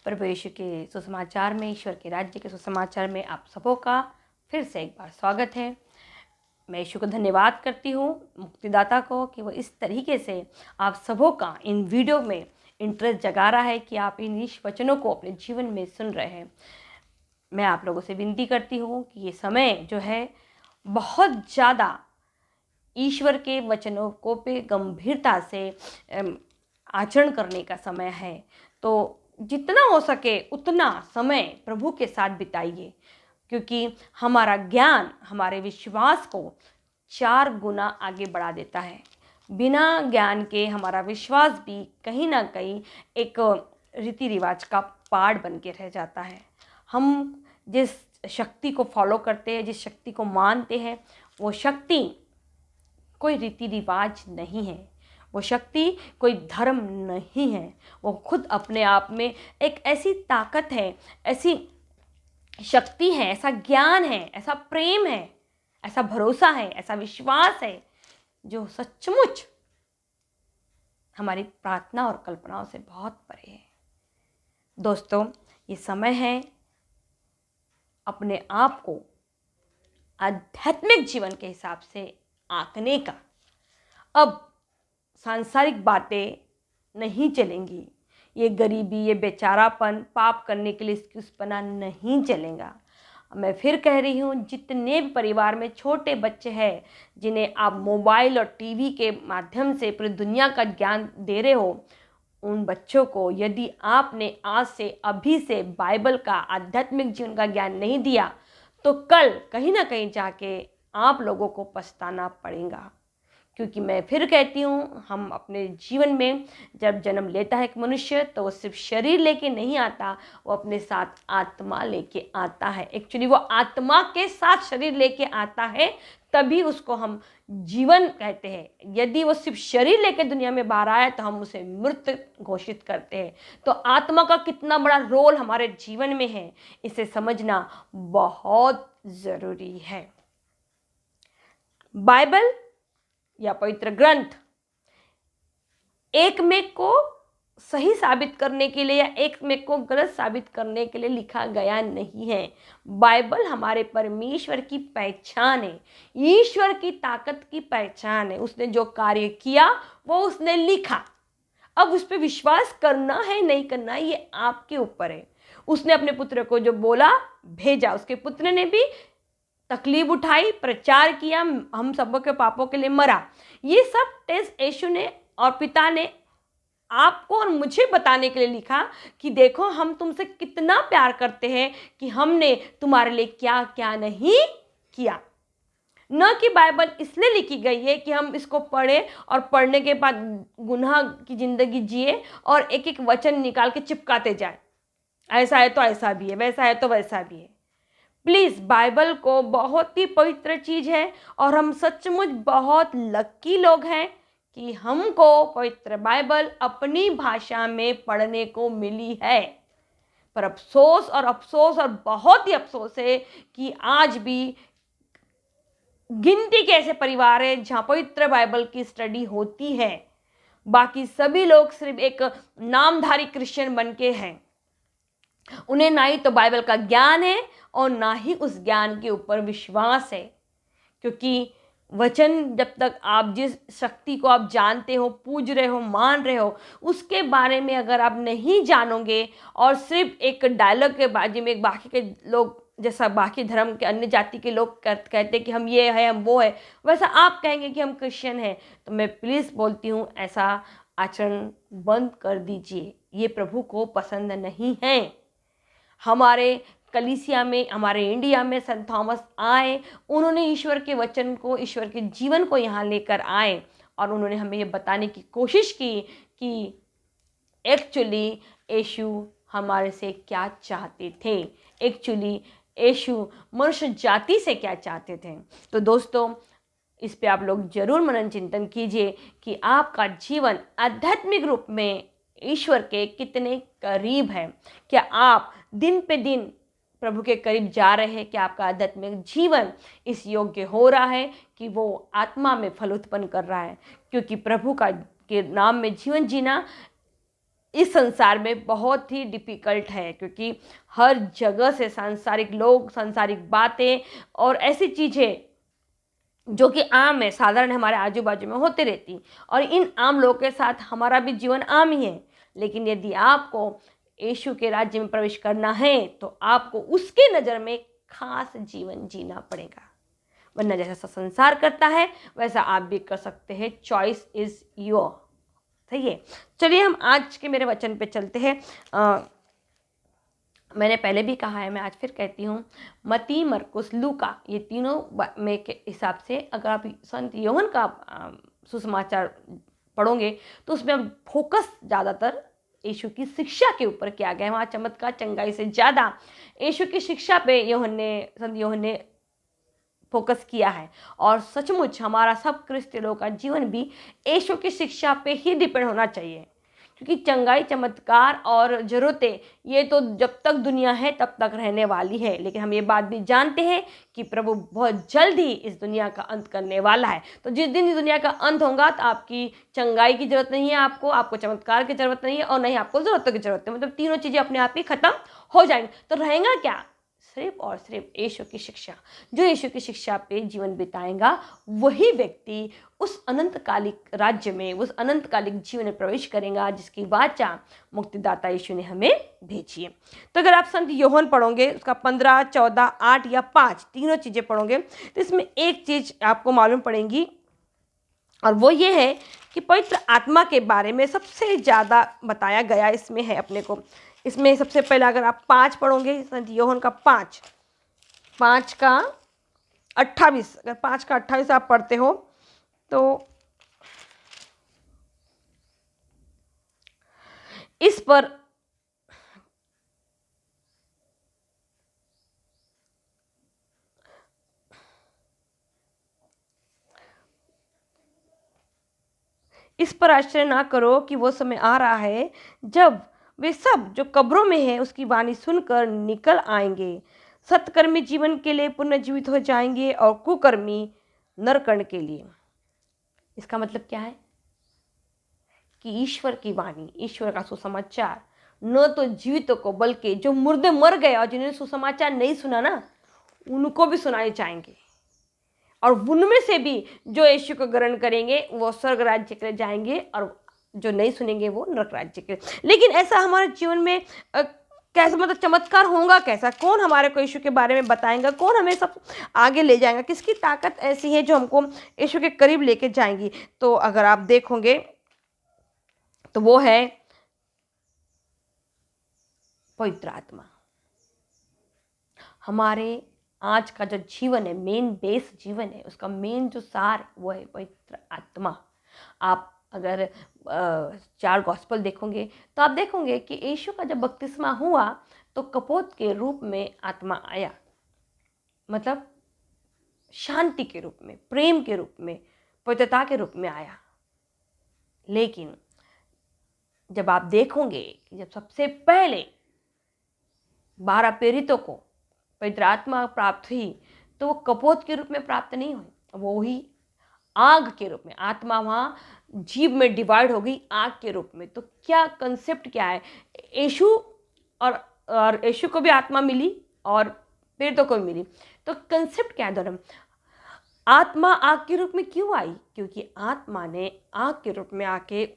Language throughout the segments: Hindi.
प्रभु यीशु के सुसमाचार में, ईश्वर के राज्य के सुसमाचार में आप सबों का फिर से एक बार स्वागत है। मैं यीशु को धन्यवाद करती हूँ, मुक्तिदाता को, कि वो इस तरीके से आप सबों का इन वीडियो में इंटरेस्ट जगा रहा है कि आप इन वचनों को अपने जीवन में सुन रहे हैं। मैं आप लोगों से विनती करती हूँ कि ये समय जो है बहुत ज़्यादा ईश्वर के वचनों को पे गंभीरता से आचरण करने का समय है। तो जितना हो सके उतना समय प्रभु के साथ बिताइए, क्योंकि हमारा ज्ञान हमारे विश्वास को 4 गुना आगे बढ़ा देता है। बिना ज्ञान के हमारा विश्वास भी कहीं ना कहीं एक रीति रिवाज का पार्ट बन के रह जाता है। हम जिस शक्ति को फॉलो करते हैं, जिस शक्ति को मानते हैं, वो शक्ति कोई रीति रिवाज नहीं है, वो शक्ति कोई धर्म नहीं है। वो खुद अपने आप में एक ऐसी ताकत है, ऐसी शक्ति है, ऐसा ज्ञान है, ऐसा प्रेम है, ऐसा भरोसा है, ऐसा विश्वास है जो सचमुच हमारी प्रार्थना और कल्पनाओं से बहुत परे है। दोस्तों, ये समय है अपने आप को आध्यात्मिक जीवन के हिसाब से आंकने का। अब सांसारिक बातें नहीं चलेंगी, ये गरीबी, ये बेचारापन, पाप करने के लिए एक्सक्यूज़पना नहीं चलेगा। मैं फिर कह रही हूँ, जितने भी परिवार में छोटे बच्चे हैं जिन्हें आप मोबाइल और टीवी के माध्यम से पूरी दुनिया का ज्ञान दे रहे हो, उन बच्चों को यदि आपने आज से अभी से बाइबल का, आध्यात्मिक जीवन का ज्ञान नहीं दिया, तो कल कहीं ना कहीं जाके आप लोगों को पछताना पड़ेगा। क्योंकि मैं फिर कहती हूँ, हम अपने जीवन में जब जन्म लेता है एक मनुष्य, तो वो सिर्फ शरीर लेके नहीं आता, वो अपने साथ आत्मा लेके आता है। एक्चुअली वो आत्मा के साथ शरीर लेके आता है, तभी उसको हम जीवन कहते हैं। यदि वो सिर्फ शरीर लेके दुनिया में बाहर आया तो हम उसे मृत घोषित करते हैं। तो आत्मा का कितना बड़ा रोल हमारे जीवन में है, इसे समझना बहुत ज़रूरी है। बाइबल या पवित्र ग्रंथ एक में को सही साबित करने के लिए या एक में को गलत साबित करने के लिए लिखा गया नहीं है। बाइबल हमारे परमेश्वर की पहचान है, ईश्वर की ताकत की पहचान है। उसने जो कार्य किया वो उसने लिखा। अब उस पर विश्वास करना है नहीं करना है, ये आपके ऊपर है। उसने अपने पुत्र को जो बोला भेजा, उसके पुत्र ने भी तकलीफ उठाई, प्रचार किया, हम सबों के पापों के लिए मरा। ये सब टेस्ट यीशु ने और पिता ने आपको और मुझे बताने के लिए लिखा कि देखो हम तुमसे कितना प्यार करते हैं, कि हमने तुम्हारे लिए क्या क्या नहीं किया। न कि बाइबल इसलिए लिखी गई है कि हम इसको पढ़ें और पढ़ने के बाद गुनाह की ज़िंदगी जिए और एक एक वचन निकाल के चिपकाते जाए, ऐसा है तो ऐसा भी है, वैसा है तो वैसा भी है। प्लीज़, बाइबल को बहुत ही पवित्र चीज़ है और हम सचमुच बहुत लकी लोग हैं कि हमको पवित्र बाइबल अपनी भाषा में पढ़ने को मिली है। पर अफसोस और बहुत ही अफसोस है कि आज भी गिनती के ऐसे परिवार हैं जहाँ पवित्र बाइबल की स्टडी होती है। बाकी सभी लोग सिर्फ एक नामधारी क्रिश्चियन बन के हैं। उन्हें ना ही तो बाइबल का ज्ञान है और ना ही उस ज्ञान के ऊपर विश्वास है। क्योंकि वचन, जब तक आप जिस शक्ति को आप जानते हो, पूज रहे हो, मान रहे हो, उसके बारे में अगर आप नहीं जानोगे और सिर्फ एक डायलॉग के बाजी में बाकी के लोग, जैसा बाकी धर्म के अन्य जाति के लोग कहते कि हम ये है, हम वो है, वैसा आप कहेंगे कि हम क्रिश्चियन हैं, तो मैं प्लीज़ बोलती हूँ, ऐसा आचरण बंद कर दीजिए। ये प्रभु को पसंद नहीं है। हमारे कलीसिया में, हमारे इंडिया में सेंट थॉमस आए, उन्होंने ईश्वर के वचन को, ईश्वर के जीवन को यहाँ लेकर आए और उन्होंने हमें ये बताने की कोशिश की कि एक्चुअली यीशु हमारे से क्या चाहते थे, एक्चुअली यीशु मनुष्य जाति से क्या चाहते थे। तो दोस्तों, इस पे आप लोग जरूर मनन चिंतन कीजिए कि आपका जीवन आध्यात्मिक रूप में ईश्वर के कितने करीब है। क्या आप दिन पे दिन प्रभु के करीब जा रहे हैं? क्या आपका आध्यात्मिक जीवन इस योग्य हो रहा है कि वो आत्मा में फल उत्पन्न कर रहा है? क्योंकि प्रभु का के नाम में जीवन जीना इस संसार में बहुत ही डिफ़िकल्ट है, क्योंकि हर जगह से सांसारिक लोग, सांसारिक बातें और ऐसी चीज़ें जो कि आम है, साधारण हमारे आजू बाजू में होती रहती, और इन आम लोगों के साथ हमारा भी जीवन आम ही है। लेकिन यदि आपको यीशु के राज्य में प्रवेश करना है तो आपको उसके नज़र में खास जीवन जीना पड़ेगा, वरना जैसा संसार करता है वैसा आप भी कर सकते हैं। Choice is your. सही है। चलिए हम आज के मेरे वचन पे चलते हैं। मैंने पहले भी कहा है, मैं आज फिर कहती हूँ, मत्ती, मरकुस, लूका, ये तीनों में के हिसाब से अगर आप संत योहन का सुसमाचार पढ़ोगे तो उसमें अब फोकस ज़्यादातर यीशु की शिक्षा के ऊपर किया गया है। वहाँ चमत्कार चंगाई से ज़्यादा यीशु की शिक्षा पे संत योहन ने फोकस किया है। और सचमुच हमारा सब क्रिस्टियनों लोगों का जीवन भी यीशु की शिक्षा पे ही डिपेंड होना चाहिए, क्योंकि चंगाई, चमत्कार और ज़रूरतें ये तो जब तक दुनिया है तब तक रहने वाली है। लेकिन हम ये बात भी जानते हैं कि प्रभु बहुत जल्द ही इस दुनिया का अंत करने वाला है। तो जिस दिन इस दुनिया का अंत होगा तो आपकी चंगाई की ज़रूरत नहीं है, आपको चमत्कार की ज़रूरत नहीं है, और नहीं आपको ज़रूरतों की ज़रूरत है। मतलब तीनों चीज़ें अपने आप ही खत्म हो जाएंगी। तो रहेगा क्या? सिर्फ और सिर्फ यीशु की शिक्षा। जो यीशु की शिक्षा पे जीवन बिताएगा वही व्यक्ति उस अनंतकालिक राज्य में, उस अनंतकालिक जीवन में प्रवेश करेगा जिसकी वाचा मुक्तिदाता यीशु ने हमें भेजी है। तो अगर आप संत योहन पढ़ोगे, उसका 15, 14, 8 या 5 तीनों चीज़ें पढ़ोगे तो इसमें एक चीज़ आपको मालूम पड़ेगी, और वो ये है कि पवित्र आत्मा के बारे में सबसे ज़्यादा बताया गया इसमें है अपने को। इसमें सबसे पहले अगर आप 5 पढ़ोगे, संत योहन का 5 का 28, अगर 5 का 28 आप पढ़ते हो तो इस पर आश्चर्य ना करो कि वो समय आ रहा है जब वे सब जो कब्रों में हैं उसकी वाणी सुनकर निकल आएंगे। सत्कर्मी जीवन के लिए पुनर्जीवित हो जाएंगे और कुकर्मी नरकण के लिए। इसका मतलब क्या है कि ईश्वर की वाणी, ईश्वर का सुसमाचार न तो जीवितों को बल्कि जो मुर्दे मर गए और जिन्होंने सुसमाचार नहीं सुना ना, उनको भी सुनाए जाएंगे। और उनमें से भी जो यीशु को ग्रहण करेंगे वो स्वर्ग राज्य के लिए जाएंगे, और जो नहीं सुनेंगे वो नरक राज्य के लिए। लेकिन ऐसा हमारे जीवन में कैसा, मतलब चमत्कार होगा कैसा? कौन हमारे को यीशु के बारे में बताएगा? कौन हमें सब आगे ले जाएगा? किसकी ताकत ऐसी है जो हमको यीशु के करीब लेके जाएंगी? तो अगर आप देखोगे तो वो है पवित्र आत्मा। हमारे आज का जो जीवन है, मेन बेस जीवन है, उसका मेन जो सार वो है पवित्र आत्मा। आप अगर 4 गॉस्पल देखोगे तो आप देखोगे कि यीशु का जब बपतिस्मा हुआ तो कपोत के रूप में आत्मा आया, मतलब शांति के रूप में, प्रेम के रूप में, पवित्रता के रूप में आया। लेकिन जब आप देखोगे कि जब सबसे पहले 12 प्रेरितों को पवित्र आत्मा प्राप्त हुई तो वो कपोत के रूप में प्राप्त नहीं हुई, वो ही आग के रूप में। आत्मा वहाँ जीव में डिवाइड हो गई आग के रूप में। तो क्या कंसेप्ट क्या है? यीशु और यीशु को भी आत्मा मिली और प्रेरितों को भी मिली। तो कंसेप्ट क्या है दोनों? आत्मा आग के रूप में क्यों आई? क्योंकि आत्मा ने आग के रूप में आके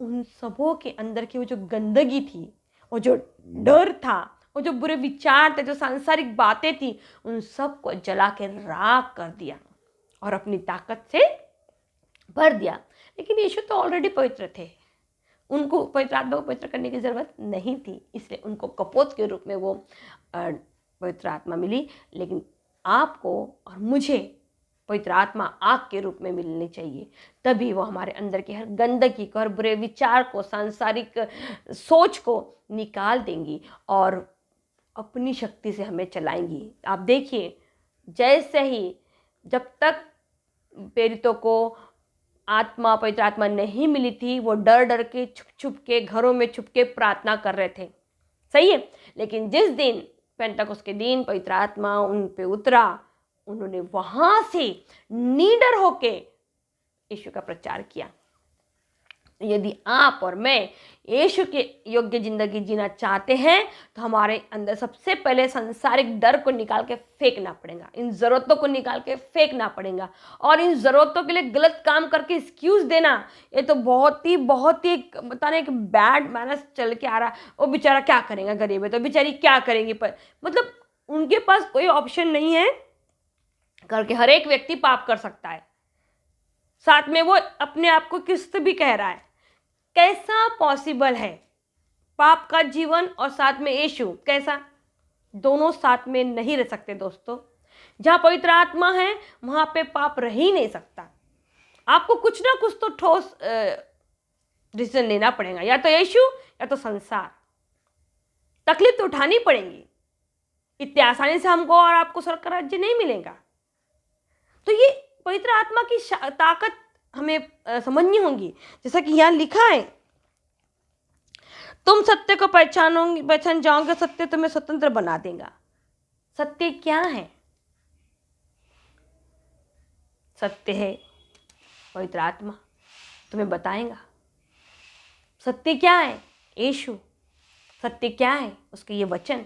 उन सबों के अंदर की वो जो गंदगी थी, वो जो डर था, वो जो बुरे विचार थे, जो सांसारिक बातें थी, उन सब को जला के राख कर दिया और अपनी ताकत से भर दिया। लेकिन यीशु तो ऑलरेडी पवित्र थे, उनको पवित्र आत्मा को पवित्र करने की ज़रूरत नहीं थी, इसलिए उनको कपोत के रूप में वो पवित्र आत्मा मिली। लेकिन आपको और मुझे पवित्र आत्मा आग के रूप में मिलनी चाहिए, तभी वो हमारे अंदर की हर गंदगी को, हर बुरे विचार को, सांसारिक सोच को निकाल देंगी और अपनी शक्ति से हमें चलाएंगी। आप देखिए, जैसे ही जब तक प्रेरितों को आत्मा, पवित्र आत्मा नहीं मिली थी, वो डर डर के, छुप छुप के, घरों में छुप के प्रार्थना कर रहे थे। सही है। लेकिन जिस दिन पेंतकुस्त के दिन पवित्र आत्मा उन पे उतरा, उन्होंने वहां से निडर होके यीशु का प्रचार किया। यदि आप और मैं यीशु के योग्य ज़िंदगी जीना चाहते हैं तो हमारे अंदर सबसे पहले संसारिक डर को निकाल के फेंकना पड़ेगा, इन ज़रूरतों को निकाल के फेंकना पड़ेगा। और इन ज़रूरतों के लिए गलत काम करके एक्सक्यूज़ देना, ये तो बहुत ही पता नहीं कि बैड मैनर्स चल के आ रहा है। वो बेचारा क्या करेगा, गरीब है तो बेचारी क्या करेंगी, पर मतलब उनके पास कोई ऑप्शन नहीं है करके हर एक व्यक्ति पाप कर सकता है। साथ में वो अपने आप को किस्त भी कह रहा है। कैसा पॉसिबल है पाप का जीवन और साथ में यीशु? कैसा? दोनों साथ में नहीं रह सकते दोस्तों। जहाँ पवित्र आत्मा है वहाँ पे पाप रह ही नहीं सकता। आपको कुछ ना कुछ तो ठोस डिसीजन लेना पड़ेगा, या तो यीशु या तो संसार। तकलीफ तो उठानी पड़ेगी, इतने आसानी से हमको और आपको स्वर्ग का राज्य नहीं मिलेगा। तो ये पवित्र आत्मा की ताकत हमें समझनी होगी। जैसा कि यहाँ लिखा है, तुम सत्य को पहचान जाओगे, सत्य तुम्हें स्वतंत्र बना देगा। सत्य क्या है? सत्य है पवित्र आत्मा तुम्हें बताएगा। सत्य क्या है? यीशु। सत्य क्या है? उसके ये वचन।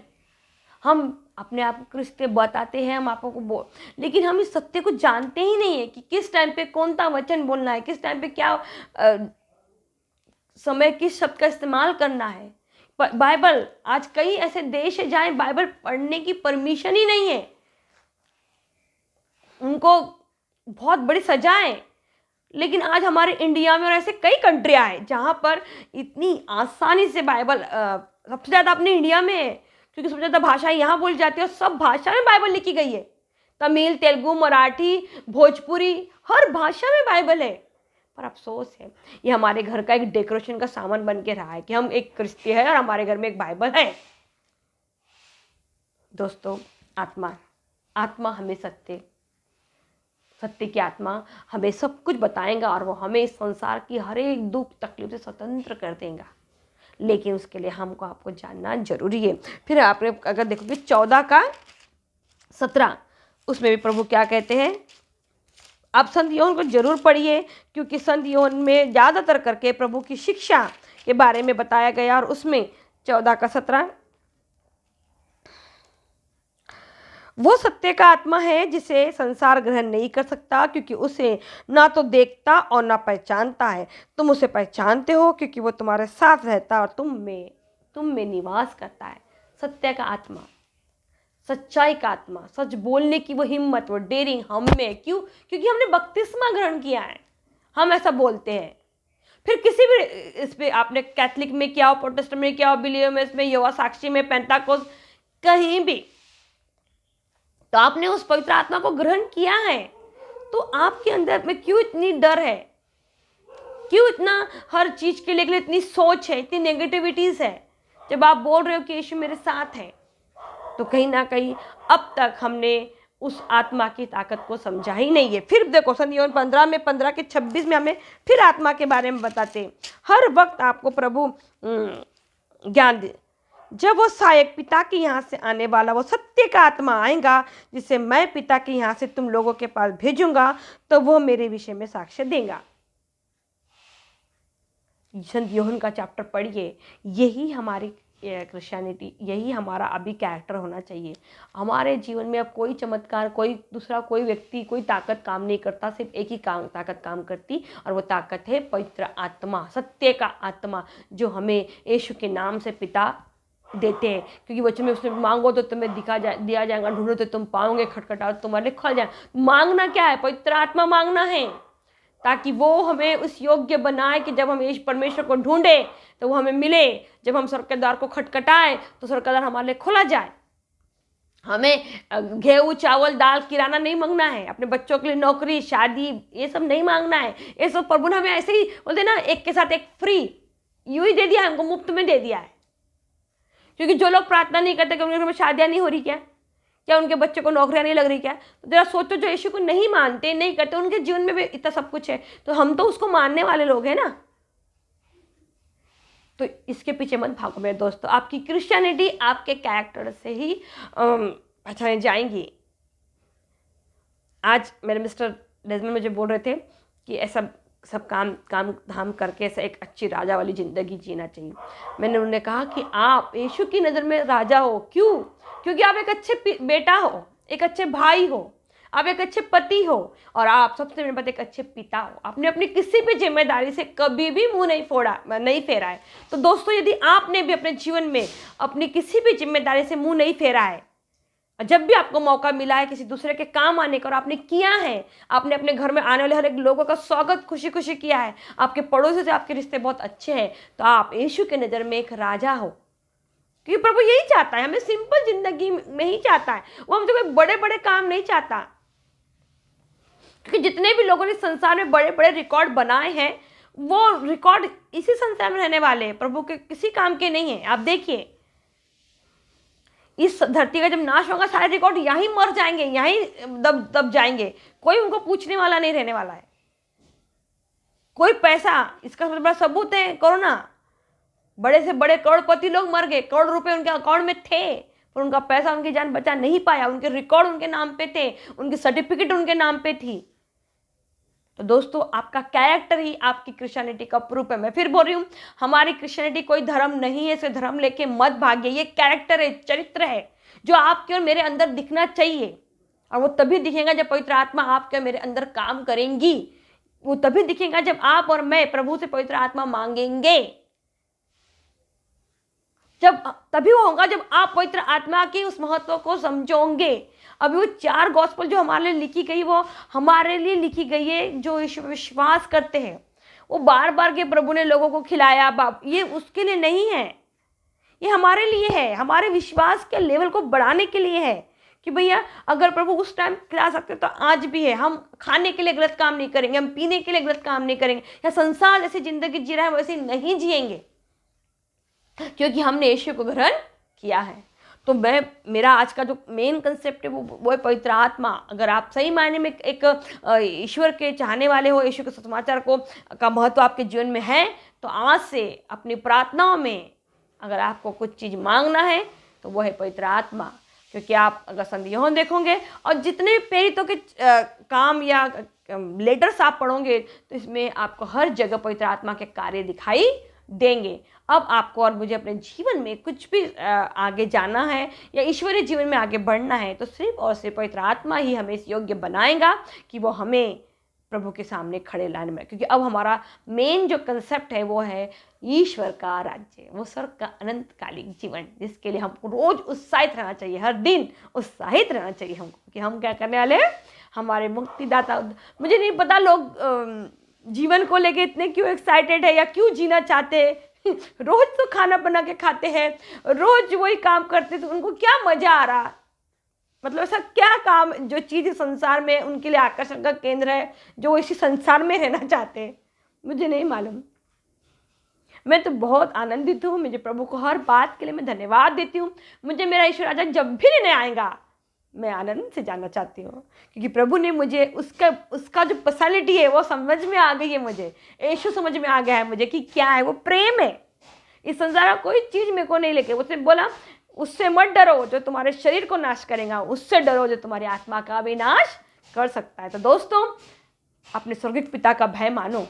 हम अपने आप को क्रिस्ते बताते हैं, हम आपको बोल, लेकिन हम इस सत्य को जानते ही नहीं है कि किस टाइम पे कौन सा वचन बोलना है, किस टाइम पे क्या समय किस शब्द का इस्तेमाल करना है। बाइबल, आज कई ऐसे देश है जहाँ बाइबल पढ़ने की परमिशन ही नहीं है, उनको बहुत बड़ी सजा है। लेकिन आज हमारे इंडिया में और ऐसे कई कंट्रियाँ हैं जहाँ पर इतनी आसानी से बाइबल सबसे ज़्यादा अपने इंडिया में है, क्योंकि सबसे ज़्यादा भाषाएं यहाँ बोली जाती है और सब भाषा में बाइबल लिखी गई है। तमिल, तेलुगु, मराठी, भोजपुरी, हर भाषा में बाइबल है। पर अफसोस है, ये हमारे घर का एक डेकोरेशन का सामान बन के रहा है कि हम एक क्रिस्ती है और हमारे घर में एक बाइबल है। दोस्तों, आत्मा हमें सत्य की आत्मा हमें सब कुछ बताएगा और वो हमें इस संसार की हर एक दुख तकलीफ से स्वतंत्र कर देगा। लेकिन उसके लिए हमको आपको जानना जरूरी है। फिर आपने अगर देखोगे 14:17, उसमें भी प्रभु क्या कहते हैं? आप संत योहन को जरूर पढ़िए, क्योंकि संत योहन में ज़्यादातर करके प्रभु की शिक्षा के बारे में बताया गया। और उसमें 14:17, वो सत्य का आत्मा है जिसे संसार ग्रहण नहीं कर सकता, क्योंकि उसे ना तो देखता और ना पहचानता है। तुम उसे पहचानते हो क्योंकि वो तुम्हारे साथ रहता है और तुम में निवास करता है। सत्य का आत्मा, सच्चाई का आत्मा, सच बोलने की वो हिम्मत, वो डेयरिंग हम में। क्यों? क्योंकि हमने बपतिस्मा ग्रहण किया है, हम ऐसा बोलते हैं। फिर किसी भी इस पे आपने कैथलिक में क्या हो, प्रोटेस्टेंट में क्या हो, बिलीव में, इसमें यहोवा साक्षी में, पेंटाकोस्ट, कहीं भी तो आपने उस पवित्र आत्मा को ग्रहण किया है। तो आपके अंदर में क्यों इतनी डर है? क्यों इतना हर चीज के लिए इतनी सोच है, इतनी नेगेटिविटीज है? जब आप बोल रहे हो कि यीशु मेरे साथ है, तो कहीं ना कहीं अब तक हमने उस आत्मा की ताकत को समझा ही नहीं है। फिर देखो संत योहन 15:26 में हमें फिर आत्मा के बारे में बताते हैं। हर वक्त आपको प्रभु ज्ञान दे, जब वो सहायक पिता के यहाँ से आने वाला वो सत्य का आत्मा आएगा, जिसे मैं पिता के यहाँ से तुम लोगों के पास भेजूंगा, तो वो मेरे विषय में साक्ष्य देगा। संत योहन का चैप्टर पढ़िए। यही हमारी क्रिश्चियनिटी, यही हमारा अभी कैरेक्टर होना चाहिए। हमारे जीवन में अब कोई चमत्कार, कोई दूसरा कोई व्यक्ति, कोई ताकत काम नहीं करता, सिर्फ एक ही ताकत काम करती, और वो ताकत है पवित्र आत्मा, सत्य का आत्मा, जो हमें यीशु के नाम से पिता देते हैं। क्योंकि वचन में उसने मांगो तो तुम्हें दिया जाएगा, ढूंढो तो तुम पाओगे, खटखटाओ तो तुम्हारे लिए खुल जाए। मांगना क्या है? पवित्र आत्मा मांगना है, ताकि वो हमें उस योग्य बनाए कि जब हम यीशु परमेश्वर को ढूंढे तो वो हमें मिले। जब हम स्वर्ग के द्वार को खटखटाएं तो स्वर्ग का द्वार हमारे लिए खुला जाए। हमें गेहूँ, चावल, दाल, किराना नहीं मांगना है, अपने बच्चों के लिए नौकरी, शादी, ये सब नहीं मांगना है। ये सब प्रभु ने हमें ऐसे ही बोलते ना, एक के साथ एक फ्री यूं ही दे दिया है, हमको मुफ्त में दे दिया है। क्योंकि जो लोग प्रार्थना नहीं करते कि उनके घर में शादियाँ नहीं हो रही क्या उनके बच्चों को नौकरियां नहीं लग रही क्या? तो जरा सोचो, जो यीशु को नहीं मानते, नहीं करते, उनके जीवन में भी इतना सब कुछ है, तो हम तो उसको मानने वाले लोग हैं ना। तो इसके पीछे मत भागो मेरे दोस्तों। आपकी क्रिश्चियनिटी आपके कैरेक्टर से ही पहचानी जाएंगी। आज मेरे मिस्टर डेजमंड मुझे बोल रहे थे कि ऐसा सब काम काम धाम करके ऐसा एक अच्छी राजा वाली ज़िंदगी जीना चाहिए। मैंने उन्हें कहा कि आप यीशु की नज़र में राजा हो। क्यों? क्योंकि आप एक अच्छे बेटा हो, एक अच्छे भाई हो, आप एक अच्छे पति हो, और आप सबसे मेरे बात एक अच्छे पिता हो। आपने अपनी किसी भी जिम्मेदारी से कभी भी मुंह नहीं फेरा है। तो दोस्तों, यदि आपने भी अपने जीवन में अपनी किसी भी जिम्मेदारी से मुंह नहीं फेरा है, जब भी आपको मौका मिला है किसी दूसरे के काम आने का और आपने किया है, आपने अपने घर में आने वाले हर एक लोगों का स्वागत खुशी खुशी किया है, आपके पड़ोसी से आपके रिश्ते बहुत अच्छे हैं, तो आप यीशु के नज़र में एक राजा हो। क्योंकि प्रभु यही चाहता है, हमें सिंपल जिंदगी में ही चाहता है। वो हमसे कोई बड़े बड़े काम नहीं चाहता। क्योंकि जितने भी लोगों ने संसार में बड़े बड़े रिकॉर्ड बनाए हैं, वो रिकॉर्ड इसी संसार में रहने वाले हैं, प्रभु के किसी काम के नहीं है। आप देखिए, इस धरती का जब नाश होगा, सारे रिकॉर्ड यहीं मर जाएंगे, यहीं दब जाएंगे, कोई उनको पूछने वाला नहीं रहने वाला है। कोई पैसा, इसका सबसे बड़ा सबूत है कोरोना। बड़े से बड़े करोड़पति लोग मर गए, करोड़ रुपए उनके अकाउंट में थे, पर उनका पैसा, उनकी जान बचा नहीं पाया। उनके रिकॉर्ड उनके नाम पे थे, उनकी सर्टिफिकेट उनके नाम पे थी। तो दोस्तों, आपका कैरेक्टर ही आपकी क्रिश्चियनिटी का प्रूफ है। मैं फिर बोल रही हूँ, हमारी क्रिश्चियनिटी कोई धर्म नहीं है, इसे धर्म लेके मत भागिए। ये कैरेक्टर है, चरित्र है, जो आपके और मेरे अंदर दिखना चाहिए। और वो तभी दिखेगा जब पवित्र आत्मा आपके और मेरे अंदर काम करेंगी। वो तभी दिखेगा जब आप और मैं प्रभु से पवित्र आत्मा मांगेंगे। जब तभी वो होगा जब आप पवित्र आत्मा के उस महत्व को समझोगे। अभी वो 4 गॉस्पेल जो हमारे लिए लिखी गई, वो हमारे लिए लिखी गई है जो विश्वास करते हैं। वो बार बार के प्रभु ने लोगों को खिलाया, ये उसके लिए नहीं है, ये हमारे लिए है, हमारे विश्वास के लेवल को बढ़ाने के लिए है। कि भैया, अगर प्रभु उस टाइम खिला सकते तो आज भी है। हम खाने के लिए गलत काम नहीं करेंगे, हम पीने के लिए गलत काम नहीं करेंगे, या संसार जैसी जिंदगी जी रहा है वैसे नहीं जिएंगे, क्योंकि हमने यीशु को ग्रहण किया है। तो मेरा आज का जो मेन कंसेप्ट है वो है पवित्र आत्मा। अगर आप सही मायने में एक ईश्वर के चाहने वाले हो, यीशु के सुसमाचार का महत्व आपके जीवन में है, तो आज से अपनी प्रार्थनाओं में अगर आपको कुछ चीज़ मांगना है तो वो है पवित्र आत्मा। क्योंकि आप अगर संत यूहन्ना देखोगे और जितने प्रेरितों के काम या लेटर्स आप पढ़ोगे, तो इसमें आपको हर जगह पवित्र आत्मा के कार्य दिखाई देंगे। अब आपको और मुझे अपने जीवन में कुछ भी आगे जाना है या ईश्वरीय जीवन में आगे बढ़ना है, तो सिर्फ और सिर्फ पवित्र आत्मा ही हमें इस योग्य बनाएगा कि वो हमें प्रभु के सामने खड़े लाने में। क्योंकि अब हमारा मेन जो कंसेप्ट है वो है ईश्वर का राज्य, वो स्वर्ग का अनंतकालिक जीवन, जिसके लिए हमको रोज उत्साहित रहना चाहिए, हर दिन उत्साहित रहना चाहिए हमको कि हम क्या करने वाले हैं। हमारे मुक्तिदाता, मुझे नहीं पता लोग जीवन को लेके इतने क्यों एक्साइटेड है या क्यों जीना चाहते हैं। रोज तो खाना बना के खाते हैं, रोज वही काम करते, तो उनको क्या मजा आ रहा, मतलब ऐसा क्या काम, जो चीज़ संसार में उनके लिए आकर्षण का केंद्र है, जो वो इसी संसार में रहना चाहते हैं, मुझे नहीं मालूम। मैं तो बहुत आनंदित हूँ, मुझे प्रभु को हर बात के लिए मैं धन्यवाद देती हूँ। मुझे मेरा ईश्वर राजा जब भी लेने आएगा, मैं आनंद से जानना चाहती हूँ, क्योंकि प्रभु ने मुझे उसका जो पर्सनैलिटी है वो समझ में आ गई है। मुझे यीशु समझ में आ गया है मुझे कि क्या है, वो प्रेम है। इस संसार का कोई चीज़ मेरे को नहीं लेके, उसने बोला उससे मत डरो जो तुम्हारे शरीर को नाश करेगा, उससे डरो जो तुम्हारी आत्मा का भी नाश कर सकता है। तो दोस्तों, अपने स्वर्गीय पिता का भय मानो,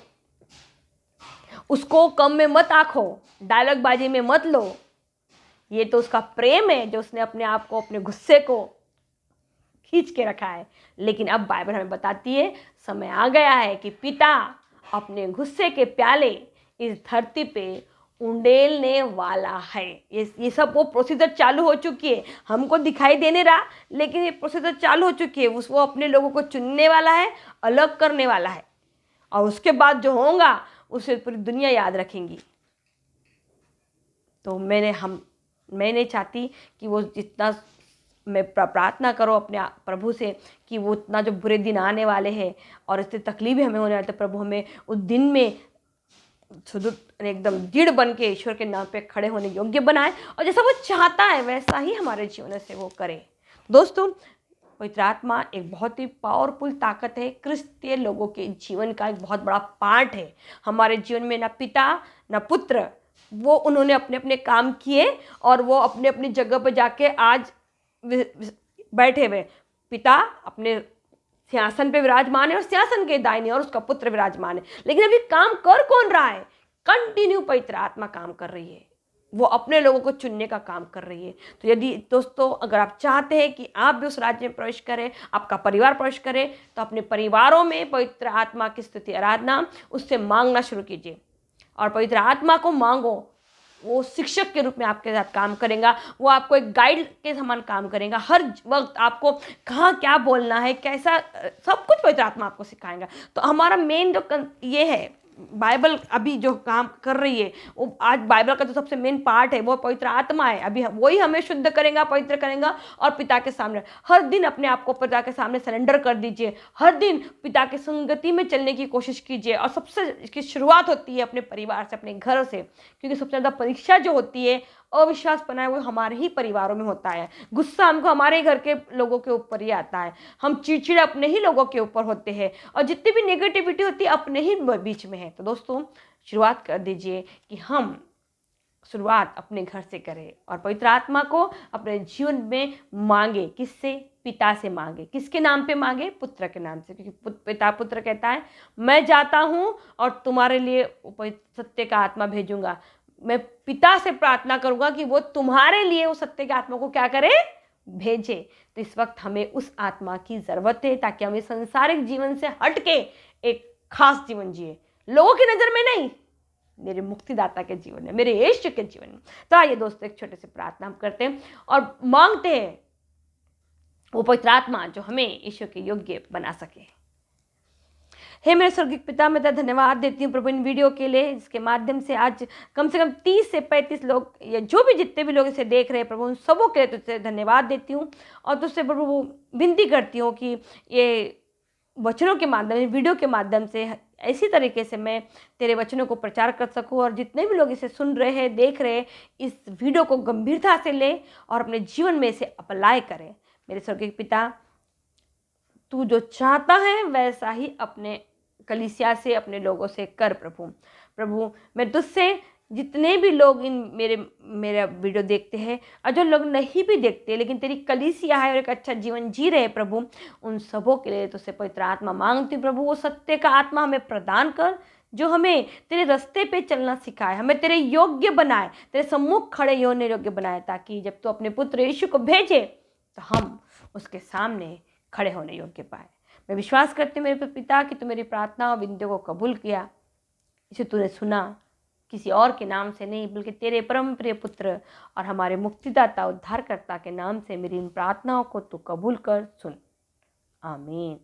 उसको कम में मत आंको, डायलॉग बाजी में मत लो। ये तो उसका प्रेम है जो उसने अपने आप को, अपने गुस्से को खींच के रखा है। लेकिन अब बाइबल हमें बताती है समय आ गया है कि पिता अपने गुस्से के प्याले इस धरती पे उंडेलने वाला है। ये सब वो प्रोसीजर चालू हो चुकी है, हमको दिखाई देने रहा, लेकिन ये प्रोसीजर चालू हो चुकी है। वो अपने लोगों को चुनने वाला है, अलग करने वाला है, और उसके बाद जो होगा उसे पूरी दुनिया याद रखेंगी। तो मैं नहीं चाहती कि वो जितना मैं प्रार्थना करो अपने प्रभु से कि वो उतना जो बुरे दिन आने वाले हैं और इससे तकलीफें हमें होने वाली, तो प्रभु हमें उस दिन में एकदम दृढ़ बन के ईश्वर के नाम पे खड़े होने योग्य बनाए, और जैसा वो चाहता है वैसा ही हमारे जीवन से वो करे। दोस्तों, पवित्र आत्मा एक बहुत ही पावरफुल ताकत है, क्रिस्तीय लोगों के जीवन का एक बहुत बड़ा पार्ट है। हमारे जीवन में ना पिता ना पुत्र, वो उन्होंने अपने अपने काम किए और वो अपने अपनी जगह पर जाके आज बैठे हुए। पिता अपने सिंहासन पे विराजमान है और सिंहासन के दाहिने और उसका पुत्र विराजमान है। लेकिन अभी काम कर कौन रहा है? कंटिन्यू पवित्र आत्मा काम कर रही है, वो अपने लोगों को चुनने का काम कर रही है। तो यदि दोस्तों अगर आप चाहते हैं कि आप भी उस राज्य में प्रवेश करें, आपका परिवार प्रवेश करे, तो अपने परिवारों में पवित्र आत्मा की स्तुति आराधना उससे मांगना शुरू कीजिए और पवित्र आत्मा को मांगो। वो शिक्षक के रूप में आपके साथ काम करेगा, वो आपको एक गाइड के समान काम करेगा। हर वक्त आपको कहाँ क्या बोलना है, कैसा, सब कुछ पवित्र आत्मा आपको सिखाएगा। तो हमारा मेन जो ये है, बाइबल अभी जो काम कर रही है, वो आज बाइबल का जो सबसे मेन पार्ट है वो पवित्र आत्मा है। अभी वही हमें शुद्ध करेगा, पवित्र करेगा और पिता के सामने हर दिन अपने आप को पिता के सामने सरेंडर कर दीजिए। हर दिन पिता की संगति में चलने की कोशिश कीजिए। और सबसे इसकी शुरुआत होती है अपने परिवार से, अपने घर से, क्योंकि सबसे ज़्यादा परीक्षा जो होती है, अविश्वास बना है, वो हमारे ही परिवारों में होता है। गुस्सा हमको हमारे घर के लोगों के ऊपर ही आता है, हम चिड़चिड़े अपने ही लोगों के ऊपर होते हैं और जितनी भी नेगेटिविटी होती है अपने ही बीच में है। तो दोस्तों शुरुआत कर दीजिए कि हम शुरुआत अपने घर से करें और पवित्र आत्मा को अपने जीवन में मांगे। किससे? पिता से मांगे। किसके नाम पे मांगे? पुत्र के नाम से, क्योंकि पिता पुत्र कहता है मैं जाता हूँ और तुम्हारे लिए सत्य का आत्मा भेजूंगा। मैं पिता से प्रार्थना करूंगा कि वो तुम्हारे लिए उस सत्य के आत्मा को क्या करे? भेजे। तो इस वक्त हमें उस आत्मा की जरूरत है ताकि हम इस सांसारिक जीवन से हट के एक खास जीवन जिए, लोगों की नजर में नहीं, मेरे मुक्तिदाता के जीवन में, मेरे यीशु के जीवन में। तो आइए दोस्तों एक छोटे से प्रार्थना हम करते हैं और मांगते हैं वो पवित्र आत्मा जो हमें यीशु के योग्य बना सके। हे मेरे स्वर्गीय पिता, मैं तेरा धन्यवाद देती हूँ प्रभु इन वीडियो के लिए, जिसके माध्यम से आज कम से कम 30 से 35 लोग या जो भी जितने भी लोग इसे देख रहे हैं प्रभु, उन सबों के लिए तुझसे धन्यवाद देती हूँ और तुझसे प्रभु विनती करती हूँ कि ये वचनों के माध्यम से, वीडियो के माध्यम से ऐसी तरीके से मैं तेरे वचनों को प्रचार कर सकूं और जितने भी लोग इसे सुन रहे हैं, देख रहे हैं, इस वीडियो को गंभीरता से ले और अपने जीवन में इसे अप्लाई करें। मेरे स्वर्गीय पिता, तू जो चाहता है वैसा ही अपने कलीसिया से, अपने लोगों से कर प्रभु। मैं तुझसे जितने भी लोग इन मेरा वीडियो देखते हैं और जो लोग नहीं भी देखते लेकिन तेरी कलीसिया है और एक अच्छा जीवन जी रहे प्रभु, उन सबों के लिए तुझसे पवित्र आत्मा मांगती हूँ प्रभु। वो सत्य का आत्मा हमें प्रदान कर जो हमें तेरे रास्ते पे चलना सिखाए, हमें तेरे योग्य बनाए, तेरे सम्मुख खड़े होने योग्य बनाए, ताकि जब तू अपने पुत्र यीशु को भेजे तो हम उसके सामने खड़े होने योग्य पाए। मैं विश्वास करती हूँ मेरे पिता कि तू मेरी प्रार्थना और विनतियों को कबूल किया, इसे तूने सुना किसी और के नाम से नहीं बल्कि तेरे परम प्रिय पुत्र और हमारे मुक्तिदाता उद्धारकर्ता के नाम से मेरी इन प्रार्थनाओं को तू कबूल कर सुन। आमीन।